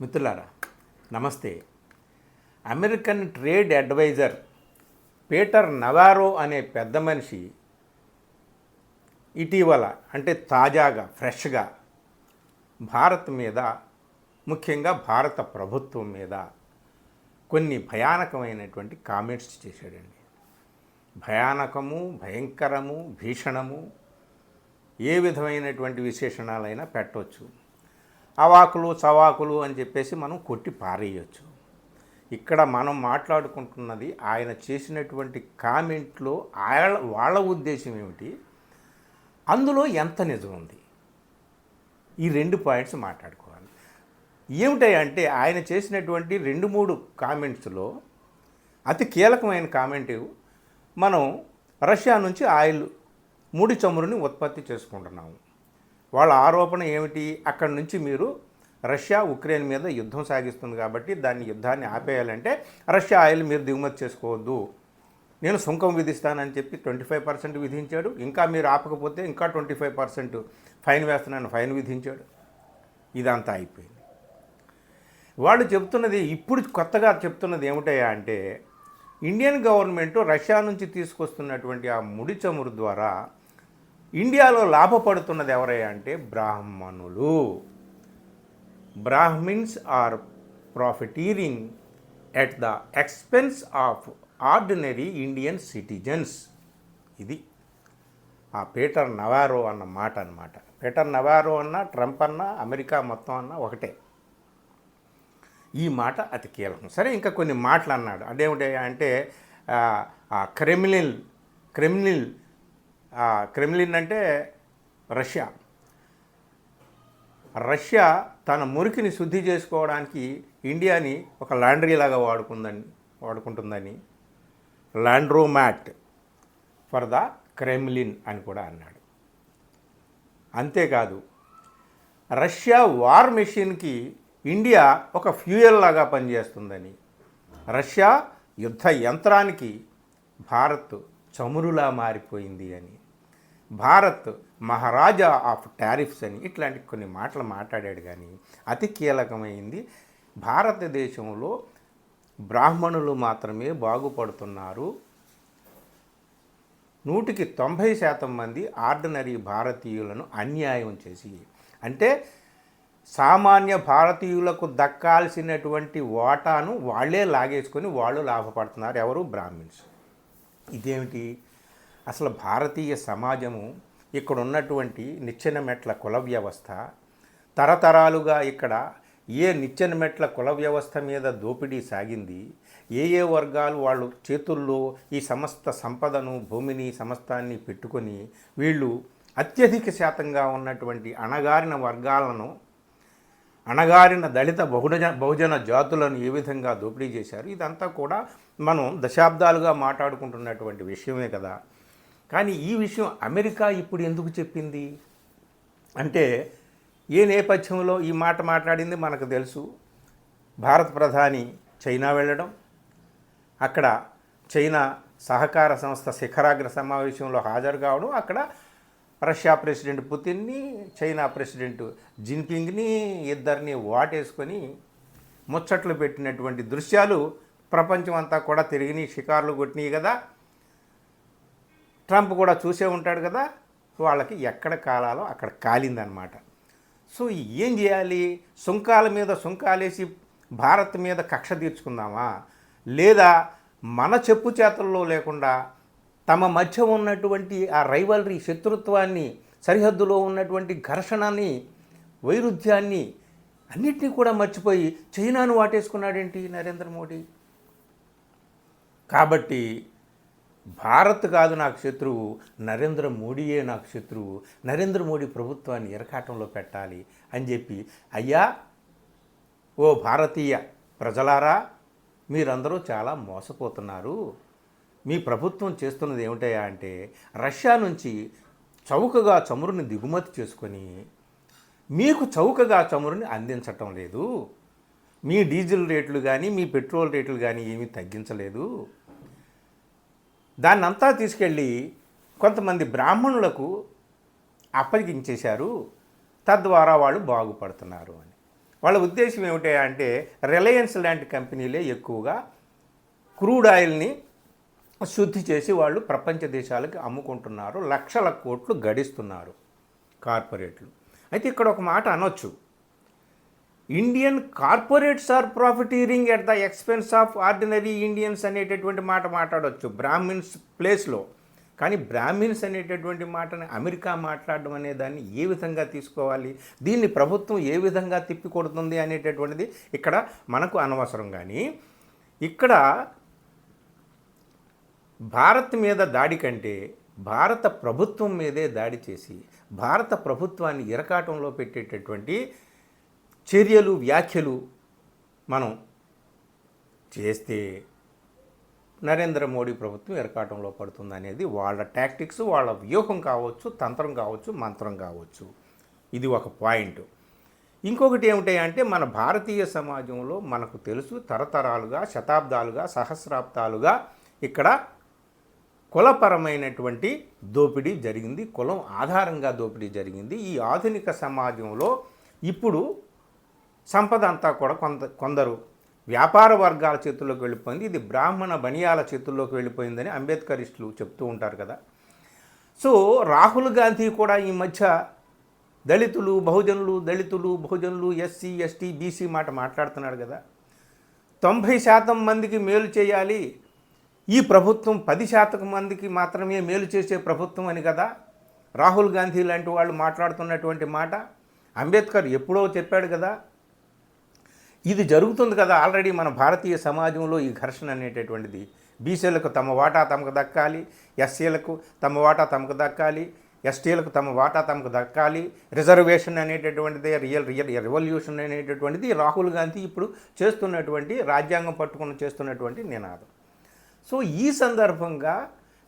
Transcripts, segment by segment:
మిత్రులారా నమస్తే. American trade advisor Peter Navarro అనే పెద్ద మనిషి ఇటీవల అంటే తాజాగా ఫ్రెష్గా భారత్ మీద, ముఖ్యంగా భారత ప్రభుత్వం మీద కొన్ని భయానకమైనటువంటి కామెంట్స్ చేశాడండి. భయానకము, భయంకరము, భీషణము, ఏ విధమైనటువంటి విశేషణాలైనా పెట్టవచ్చు. అవాకులు చవాకులు అని చెప్పేసి మనం కొట్టి పారేయచ్చు. ఇక్కడ మనం మాట్లాడుకుంటున్నది ఆయన చేసినటువంటి కామెంట్లో వాళ్ళ ఉద్దేశం ఏమిటి, అందులో ఎంత నిజం ఉంది, ఈ 2 పాయింట్స్ మాట్లాడుకోవాలి. ఏమిటంటే ఆయన చేసినటువంటి 2-3 కామెంట్స్లో అతి కీలకమైన కామెంట్, మనం రష్యా నుంచి ఆయిల్, ముడి చమురుని ఉత్పత్తి చేసుకుంటున్నాము. వాళ్ళ ఆరోపణ ఏమిటి, అక్కడి నుంచి మీరు రష్యా ఉక్రెయిన్ మీద యుద్ధం సాగిస్తుంది కాబట్టి దాన్ని యుద్ధాన్ని ఆపేయాలంటే రష్యా ఆయిల్ మీరు దిగుమతి చేసుకోవద్దు, నేను సుంకం విధిస్తానని చెప్పి 25% విధించాడు. ఇంకా మీరు ఆపకపోతే ఇంకా 25% ఫైన్ వేస్తున్నాను ఫైన్ విధించాడు. ఇదంతా అయిపోయింది. వాళ్ళు చెప్తున్నది, ఇప్పుడు కొత్తగా చెప్తున్నది ఏమిటయ్యా అంటే, ఇండియన్ గవర్నమెంట్ రష్యా నుంచి తీసుకొస్తున్నటువంటి ఆ ముడి చమురు ద్వారా ఇండియాలో లాభపడుతున్నది ఎవరయ్యా అంటే బ్రాహ్మణులు. Brahmins are profiteering at the expense of ordinary Indian citizens. ఇది ఆ పీటర్ నవారో అన్న మాట అన్నమాట. పీటర్ నవారో అన్న, ట్రంప్ అన్న, అమెరికా మొత్తం అన్న ఒకటే. ఈ మాట అతి కీలకం. సరే, ఇంకా కొన్ని మాటలు అన్నాడు. అదేమిటయ్యా అంటే క్రెమ్లిన్ అంటే రష్యా తన మురికిని శుద్ధి చేసుకోవడానికి ఇండియాని ఒక లాండ్రీ లాగా వాడుకుంటుందని, లాండ్రోమాట్ ఫర్ ద క్రెమ్లిన్ అని కూడా అన్నాడు. అంతేకాదు, రష్యా వార్ మెషిన్కి ఇండియా ఒక ఫ్యూయల్ లాగా పనిచేస్తుందని, రష్యా యుద్ధ యంత్రానికి భారత్ చమురులా మారిపోయింది అని, భారత్ మహారాజా ఆఫ్ టారిఫ్స్ అని, ఇట్లాంటి కొన్ని మాటలు మాట్లాడాడు. కానీ అతి కీలకమైంది, భారతదేశంలో బ్రాహ్మణులు మాత్రమే బాగుపడుతున్నారు, 90% మంది ఆర్డినరీ భారతీయులను అన్యాయం చేసి, అంటే సామాన్య భారతీయులకు దక్కాల్సినటువంటి వాటాను వాళ్ళే లాగేసుకొని వాళ్ళు లాభపడుతున్నారు. ఎవరు? బ్రాహ్మిన్స్. ఇదేమిటి అసలు? భారతీయ సమాజము, ఇక్కడ ఉన్నటువంటి నిచ్చెన మెట్ల కుల వ్యవస్థ, తరతరాలుగా ఇక్కడ ఏ నిచ్చెన మెట్ల కుల వ్యవస్థ మీద దోపిడీ సాగింది, ఏ వర్గాలు వాళ్ళు చేతుల్లో ఈ సమస్త సంపదను, భూమిని, సమస్తాన్ని పెట్టుకొని వీళ్ళు అత్యధిక శాతంగా ఉన్నటువంటి అణగారిన వర్గాలను, అణగారిన దళిత బహుజన జాతులను ఏ విధంగా దోపిడీ చేశారు, ఇదంతా కూడా మనం దశాబ్దాలుగా మాట్లాడుకుంటున్నటువంటి విషయమే కదా. కానీ ఈ విషయం అమెరికా ఇప్పుడు ఎందుకు చెప్పింది అంటే, ఏ నేపథ్యంలో ఈ మాట మాట్లాడింది మనకు తెలుసు. భారత ప్రధాని చైనా వెళ్ళడం, అక్కడ చైనా సహకార సంస్థ శిఖరాగ్ర సమావేశంలో హాజరు కావడం, అక్కడ రష్యా ప్రెసిడెంట్ పుతిన్ని, చైనా ప్రెసిడెంట్ జిన్పింగ్ని ఇద్దరిని వాటేసుకొని ముచ్చట్లు పెట్టినటువంటి దృశ్యాలు ప్రపంచం అంతా కూడా తిరిగి షికార్లు కొట్టినాయి కదా. ట్రంప్ కూడా చూసే ఉంటాడు కదా. వాళ్ళకి ఎక్కడ కాలాలో అక్కడ కాలిందనమాట. సో ఏం చేయాలి? సుంకాల మీద సుంకాలేసి భారత్ మీద కక్ష తీర్చుకుందామా, లేదా మన చెప్పు చేతల్లో లేకుండా తమ మధ్య ఉన్నటువంటి ఆ రైవల్రీ, శత్రుత్వాన్ని, సరిహద్దులో ఉన్నటువంటి ఘర్షణని, వైరుధ్యాన్ని అన్నిటినీ కూడా మర్చిపోయి చైనాను వాటేసుకున్నాడేంటి నరేంద్ర మోడీ? కాబట్టి భారత్ కాదు నాకు శత్రువు, నరేంద్ర మోడీయే నాకు శత్రువు, నరేంద్ర మోడీ ప్రభుత్వాన్ని ఇరకాటంలో పెట్టాలి అని చెప్పి, అయ్యా ఓ భారతీయ ప్రజలారా, మీరందరూ చాలా మోసపోతున్నారు. మీ ప్రభుత్వం చేస్తున్నది ఏమిటయా అంటే, రష్యా నుంచి చౌకగా చమురుని దిగుమతి చేసుకొని మీకు చౌకగా చమురుని అందించటం లేదు. మీ డీజిల్ రేట్లు కానీ, మీ పెట్రోల్ రేట్లు కానీ ఏమీ తగ్గించలేదు. దాన్నంతా తీసుకెళ్ళి కొంతమంది బ్రాహ్మణులకు అప్పగించేశారు, తద్వారా వాళ్ళు బాగుపడుతున్నారు అని. వాళ్ళ ఉద్దేశం ఏమిటి అంటే రిలయన్స్ లాంటి కంపెనీలే ఎక్కువగా క్రూడ్ ఆయిల్ని శుద్ధి చేసి వాళ్ళు ప్రపంచ దేశాలకు అమ్ముకుంటున్నారు, లక్షల కోట్లు గడిస్తున్నారు కార్పొరేట్లు. అయితే ఇక్కడ ఒక మాట అనొచ్చు, Indian corporates are profiteering at the expense of ordinary Indians అనేటటువంటి మాట మాట్లాడవచ్చు బ్రాహ్మిన్స్ ప్లేస్లో. కానీ బ్రాహ్మిన్స్ అనేటటువంటి మాటని అమెరికా మాట్లాడడం అనే దాన్ని ఏ విధంగా తీసుకోవాలి, దీన్ని ప్రభుత్వం ఏ విధంగా తిప్పికొడుతుంది అనేటటువంటిది ఇక్కడ మనకు అనవసరం. కానీ ఇక్కడ భారత్ మీద దాడి కంటే భారత ప్రభుత్వం మీదే దాడి చేసి భారత ప్రభుత్వాన్ని ఇరకాటంలో పెట్టేటటువంటి చర్యలు వ్యాఖ్యలు మనం చేస్తే నరేంద్ర మోడీ ప్రభుత్వం ఇరకాటంలో పడుతుంది అనేది వాళ్ళ టాక్టిక్స్, వాళ్ళ వ్యూహం కావచ్చు, తంత్రం కావచ్చు, మంత్రం కావచ్చు. ఇది ఒక పాయింట్. ఇంకొకటి ఏమిటంటే మన భారతీయ సమాజంలో మనకు తెలుసు తరతరాలుగా, శతాబ్దాలుగా, సహస్రాబ్దాలుగా ఇక్కడ కులపరమైనటువంటి దోపిడీ జరిగింది, కులం ఆధారంగా దోపిడీ జరిగింది. ఈ ఆధునిక సమాజంలో ఇప్పుడు సంపద అంతా కూడా కొందరు వ్యాపార వర్గాల చేతుల్లోకి వెళ్ళిపోయింది, ఇది బ్రాహ్మణ బనియాల చేతుల్లోకి వెళ్ళిపోయిందని అంబేద్కరిస్టులు చెప్తూ ఉంటారు కదా. సో రాహుల్ గాంధీ కూడా ఈ మధ్య దళితులు బహుజనులు ఎస్సీ ఎస్టీ బీసీ మాట మాట్లాడుతున్నాడు కదా. 90% మందికి మేలు చేయాలి, ఈ ప్రభుత్వం 10% మందికి మాత్రమే మేలు చేసే ప్రభుత్వం అని కదా రాహుల్ గాంధీ లాంటి వాళ్ళు మాట్లాడుతున్నటువంటి మాట. అంబేద్కర్ ఎప్పుడో చెప్పాడు కదా. ఇది జరుగుతుంది కదా ఆల్రెడీ మన భారతీయ సమాజంలో. ఈ ఘర్షణ అనేటటువంటిది బీసీలకు తమ వాటా తమకు దక్కాలి, ఎస్సీలకు తమ వాటా తమకు దక్కాలి, ఎస్టీలకు తమ వాటా తమకు దక్కాలి, రిజర్వేషన్ అనేటటువంటిదే రియల్ రెవల్యూషన్ అనేటటువంటిది రాహుల్ గాంధీ ఇప్పుడు చేస్తున్నటువంటి రాజ్యాంగం పట్టుకుని చేస్తున్నటువంటి నినాదం. సో ఈ సందర్భంగా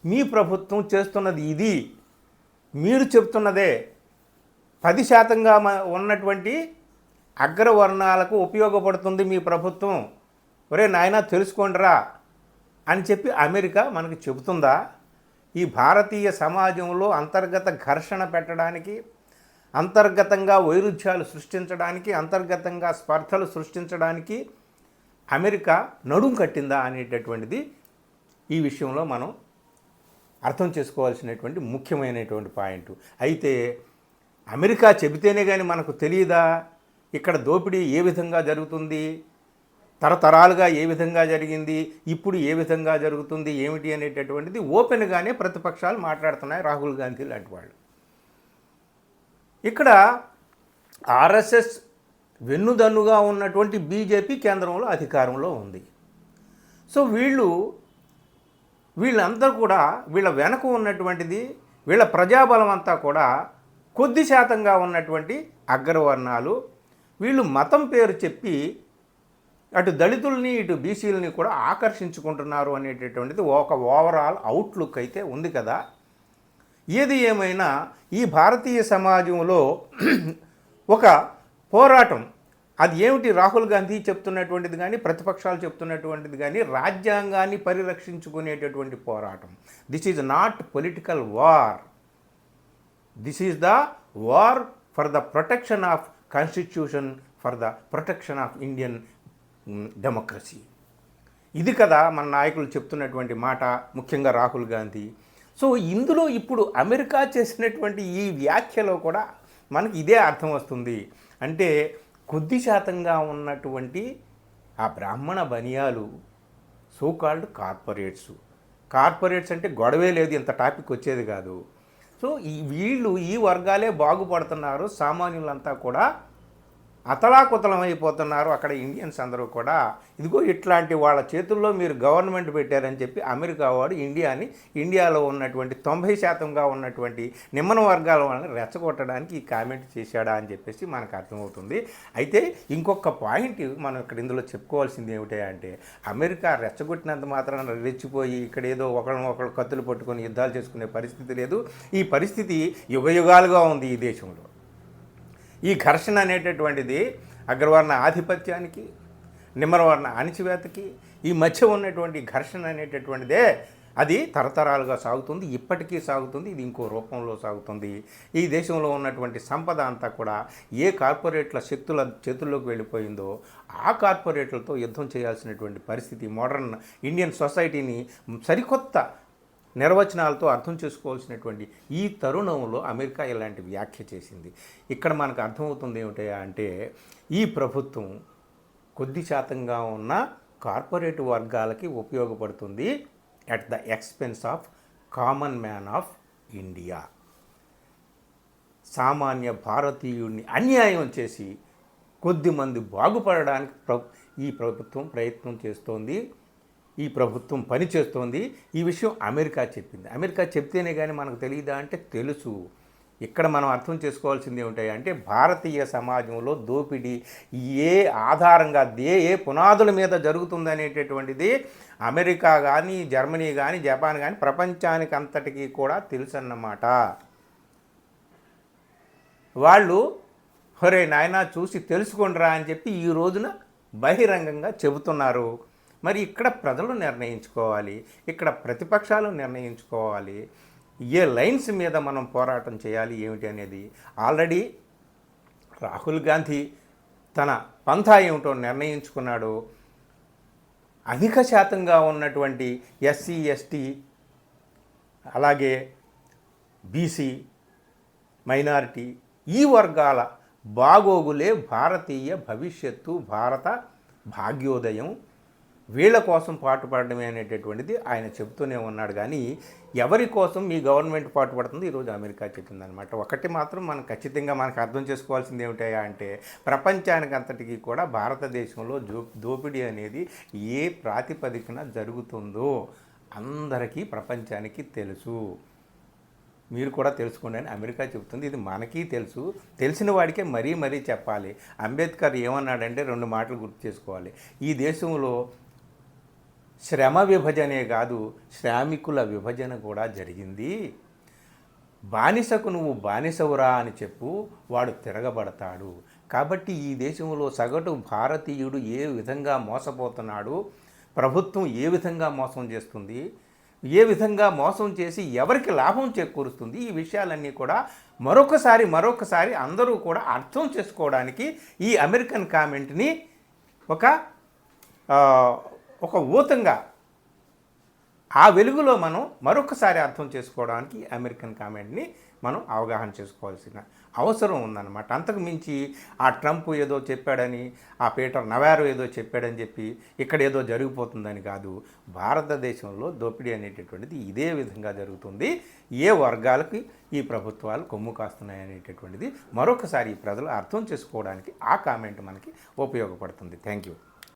మీ ప్రభుత్వం చేస్తున్నది ఇది, మీరు చెప్తున్నదే 10%గా ఉన్నటువంటి అగ్రవర్ణాలకు ఉపయోగపడుతుంది మీ ప్రభుత్వం, ఒరే నాయనా తెలుసుకోండిరా అని చెప్పి అమెరికా మనకు చెబుతుందా? ఈ భారతీయ సమాజంలో అంతర్గత ఘర్షణ పెట్టడానికి, అంతర్గతంగా వైరుధ్యాలు సృష్టించడానికి, అంతర్గతంగా స్పర్ధలు సృష్టించడానికి అమెరికా నడుం కట్టిందా అనేటటువంటిది ఈ విషయంలో మనం అర్థం చేసుకోవాల్సినటువంటి ముఖ్యమైనటువంటి పాయింట్. అయితే అమెరికా చెబితేనే కానీ మనకు తెలియదా ఇక్కడ దోపిడీ ఏ విధంగా జరుగుతుంది, తరతరాలుగా ఏ విధంగా జరిగింది, ఇప్పుడు ఏ విధంగా జరుగుతుంది ఏమిటి అనేటటువంటిది ఓపెన్గానే ప్రతిపక్షాలు మాట్లాడుతున్నాయి, రాహుల్ గాంధీ లాంటి వాళ్ళు. ఇక్కడ ఆర్ఎస్ఎస్ వెన్నుదన్నుగా ఉన్నటువంటి బీజేపీ కేంద్రంలో అధికారంలో ఉంది. సో వీళ్ళందరూ కూడా వీళ్ళ వెనక ఉన్నటువంటిది వీళ్ళ ప్రజాబలం అంతా కూడా కొద్ది శాతంగా ఉన్నటువంటి అగ్రవర్ణాలు. వీళ్ళు మతం పేరు చెప్పి అటు దళితుల్ని ఇటు బీసీలని కూడా ఆకర్షించుకుంటున్నారు అనేటటువంటిది ఒక ఓవరాల్ అవుట్లుక్ అయితే ఉంది కదా. ఏది ఏమైనా ఈ భారతీయ సమాజంలో ఒక పోరాటం, అది ఏమిటి రాహుల్ గాంధీ చెప్తున్నటువంటిది కానీ ప్రతిపక్షాలు చెప్తున్నటువంటిది కానీ రాజ్యాంగాన్ని పరిరక్షించుకునేటటువంటి పోరాటం. This is not political war, this is the war for the protection of constitution, for the protection of Indian democracy. ఇది కదా మన నాయకులు చెప్తున్నటువంటి మాట, ముఖ్యంగా రాహుల్ గాంధీ. సో ఇందులో ఇప్పుడు అమెరికా చేసినటువంటి ఈ వ్యాఖ్యలో కూడా మనకి ఇదే అర్థం వస్తుంది. అంటే కొద్ది శాతంగా ఉన్నటువంటి ఆ బ్రాహ్మణ బనియాలు సోకాల్డ్ కార్పొరేట్స్ అంటే గొడవే లేదు, ఇంత టాపిక్ వచ్చేది కాదు. సో వీళ్ళు ఈ వర్గాలే బాగుపడుతున్నారు, సామాన్యులంతా కూడా అతలాకుతలం అయిపోతున్నారు. అక్కడ ఇండియన్స్ అందరూ కూడా ఇదిగో ఇట్లాంటి వాళ్ళ చేతుల్లో మీరు గవర్నమెంట్ పెట్టారని చెప్పి అమెరికా వాడు ఇండియాలో ఉన్నటువంటి 90% ఉన్నటువంటి నిమ్మన వర్గాల వాళ్ళని రెచ్చగొట్టడానికి ఈ కామెంట్ చేశాడా అని చెప్పేసి మనకు అర్థమవుతుంది. అయితే ఇంకొక పాయింట్ మనం ఇక్కడ ఇందులో చెప్పుకోవాల్సింది ఏమిటంటే అమెరికా రెచ్చగొట్టినంత మాత్రాన రెచ్చిపోయి ఇక్కడ ఏదో ఒకళ్ళు కత్తులు పట్టుకొని యుద్ధాలు చేసుకునే పరిస్థితి లేదు. ఈ పరిస్థితి యుగయుగాలుగా ఉంది ఈ దేశంలో. ఈ ఘర్షణ అనేటటువంటిది అగ్రవర్ణ ఆధిపత్యానికి, నిమ్మరవర్ణ అణిచివేతకి ఈ మధ్య ఉన్నటువంటి ఘర్షణ అనేటటువంటిదే అది తరతరాలుగా సాగుతుంది, ఇప్పటికీ సాగుతుంది, ఇది ఇంకో రూపంలో సాగుతుంది. ఈ దేశంలో ఉన్నటువంటి సంపద అంతా కూడా ఏ కార్పొరేట్ల శక్తుల చేతుల్లోకి వెళ్ళిపోయిందో ఆ కార్పొరేట్లతో యుద్ధం చేయాల్సినటువంటి పరిస్థితి మోడర్న్ ఇండియన్ సొసైటీని సరికొత్త నిర్వచనాలతో అర్థం చేసుకోవాల్సినటువంటి ఈ తరుణంలో అమెరికా ఇలాంటి వ్యాఖ్య చేసింది. ఇక్కడ మనకు అర్థమవుతుంది ఏమిటా అంటే ఈ ప్రభుత్వం కొద్ది శాతంగా ఉన్న కార్పొరేట్ వర్గాలకి ఉపయోగపడుతుంది at the expense of common man of India. సామాన్య భారతీయుడిని అన్యాయం చేసి కొద్దిమంది బాగుపడడానికి ఈ ప్రభుత్వం ప్రయత్నం చేస్తోంది, ఈ ప్రభుత్వం పనిచేస్తోంది. ఈ విషయం అమెరికా చెప్పింది. అమెరికా చెప్తేనే కానీ మనకు తెలియదా అంటే తెలుసు. ఇక్కడ మనం అర్థం చేసుకోవాల్సింది ఏమిటంటే భారతీయ సమాజంలో దోపిడీ ఏ ఆధారంగా ఏ పునాదుల మీద జరుగుతుందనేటటువంటిది అమెరికా కానీ జర్మనీ కానీ జపాన్ కానీ ప్రపంచానికి అంతటికీ కూడా తెలుసన్నమాట. వాళ్ళు ఒరే నాయనా చూసి తెలుసుకుండ్రా అని చెప్పి ఈ రోజున బహిరంగంగా చెబుతున్నారు. మరి ఇక్కడ ప్రజలు నిర్ణయించుకోవాలి, ఇక్కడ ప్రతిపక్షాలు నిర్ణయించుకోవాలి ఏ లైన్స్ మీద మనం పోరాటం చేయాలి ఏమిటి అనేది. ఆల్రెడీ రాహుల్ గాంధీ తన పంథా ఏమిటో నిర్ణయించుకున్నాడు. అధిక శాతంగా ఉన్నటువంటి ఎస్సీ ఎస్టీ అలాగే బీసీ మైనారిటీ ఈ వర్గాల బాగోగులే భారతీయ భవిష్యత్తు, భారత భాగ్యోదయం, వీళ్ళ కోసం పాటుపడడమే అనేటటువంటిది ఆయన చెబుతూనే ఉన్నాడు. కానీ ఎవరి కోసం మీ గవర్నమెంట్ పాటుపడుతుంది ఈరోజు అమెరికా చెప్పిందనమాట. ఒకటి మాత్రం మనం ఖచ్చితంగా మనకు అర్థం చేసుకోవాల్సింది ఏమిటా అంటే ప్రపంచానికి అంతటికీ కూడా భారతదేశంలో దోపిడీ అనేది ఏ ప్రాతిపదికన జరుగుతుందో అందరికీ ప్రపంచానికి తెలుసు. మీరు కూడా తెలుసుకోండి అని అమెరికా చెబుతుంది. ఇది మనకి తెలుసు, తెలిసిన వాడికే మరీ చెప్పాలి. అంబేద్కర్ ఏమన్నాడంటే 2 మాటలు గుర్తు చేసుకోవాలి. ఈ దేశంలో శ్రమ విభజనే కాదు శ్రామికుల విభజన కూడా జరిగింది. బానిసకు నువ్వు బానిసవురా అని చెప్పు, వాడు తిరగబడతాడు. కాబట్టి ఈ దేశంలో సగటు భారతీయుడు ఏ విధంగా మోసపోతున్నాడు, ప్రభుత్వం ఏ విధంగా మోసం చేస్తుంది, ఏ విధంగా మోసం చేసి ఎవరికి లాభం చేకూరుస్తుంది, ఈ విషయాలన్నీ కూడా మరొకసారి అందరూ కూడా అర్థం చేసుకోవడానికి ఈ అమెరికన్ కామెంట్ని ఒక ఊతంగా ఆ వెలుగులో మనం మరొకసారి అర్థం చేసుకోవడానికి అమెరికన్ కామెంట్ని మనం అవగాహన చేసుకోవాల్సిన అవసరం ఉందన్నమాట. అంతకు మించి ఆ ట్రంప్ ఏదో చెప్పాడని, ఆ పీటర్ నవారో ఏదో చెప్పాడని చెప్పి ఇక్కడ ఏదో జరిగిపోతుందని కాదు. భారతదేశంలో దోపిడీ అనేటటువంటిది ఇదే విధంగా జరుగుతుంది. ఏ వర్గాలకి ఈ ప్రభుత్వాలు కొమ్ము కాస్తున్నాయి అనేటటువంటిది మరొకసారి ప్రజలు అర్థం చేసుకోవడానికి ఆ కామెంట్ మనకి ఉపయోగపడుతుంది. Thank you.